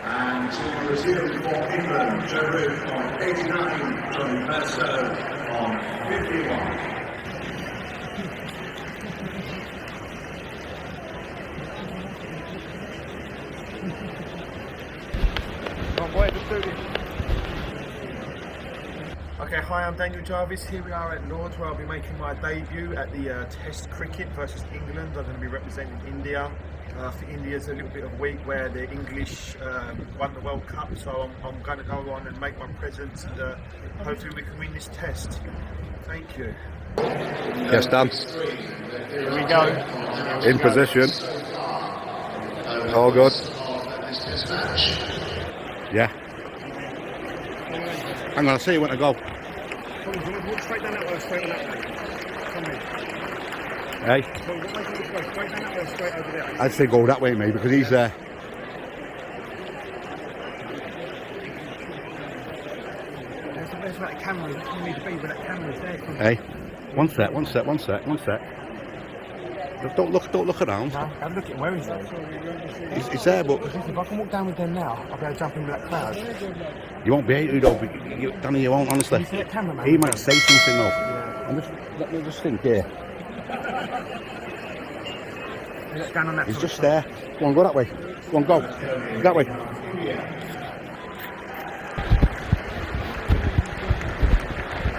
And to Brazil for England, Jarvo on 89, Johnny Mercer on 51. Okay, hi, I'm Daniel Jarvis. Here we are at Lords, where I'll be making my debut at the Test cricket versus England. I'm going to be representing India. For India's a little bit of a week where the English won the World Cup, so I'm going to go on and make my presence, and hopefully we can win this Test. Thank you. Yes, Dan. Here we go. In position. All good. Yeah. Hang on, I'll see you when I go. Walk straight down that way or straight on that way? Come in. Hey? Straight down that way or straight over there? I'd say go that way, mate, because he's there. There's where that camera is. That's where you need to be, where that camera is there. Hey? One sec. Don't look around. No, I'm looking. Where is he? He's there, but If I can walk down with them now, I'll be able to jump in with that crowd. you won't be able to, though. Danny, you won't, honestly. Can you see that camera, man? He might say something, though. Yeah. Let me just think here. Down on that He's sort of just side. there. Go on, go that way. Go on, go. That way.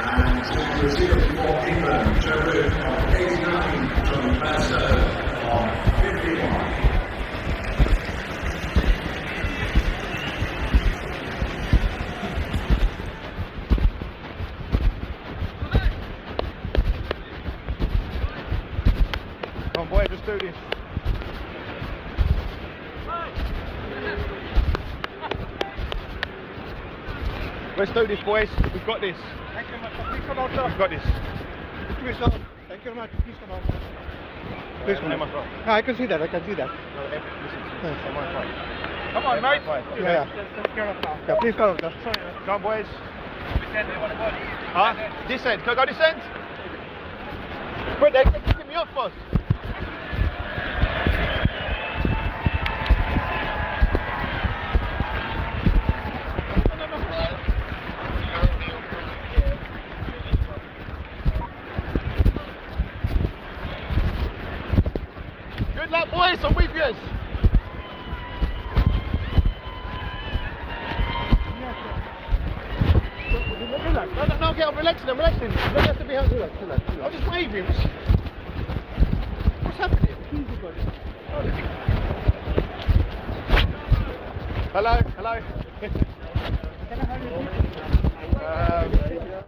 And to Brazil for England, Jarvo on 89, Johnny Mercer on 51. Come on, boy, just do this. Let's do this, boys. We've got this. Thank you very much. Please come out, sir. We've got this. Please, sir. Thank you very much. Please come out. Please come out. No, I can see that. Come on, mate. Yeah. Yeah, please come out, sir. Come on, boys. Huh? This end. Can I go this end? Wait, they can get me off first. Good luck, boys. I'm with you. No, get up, relaxing. I'm have to be out. I'm just waving. What's happening? Hello.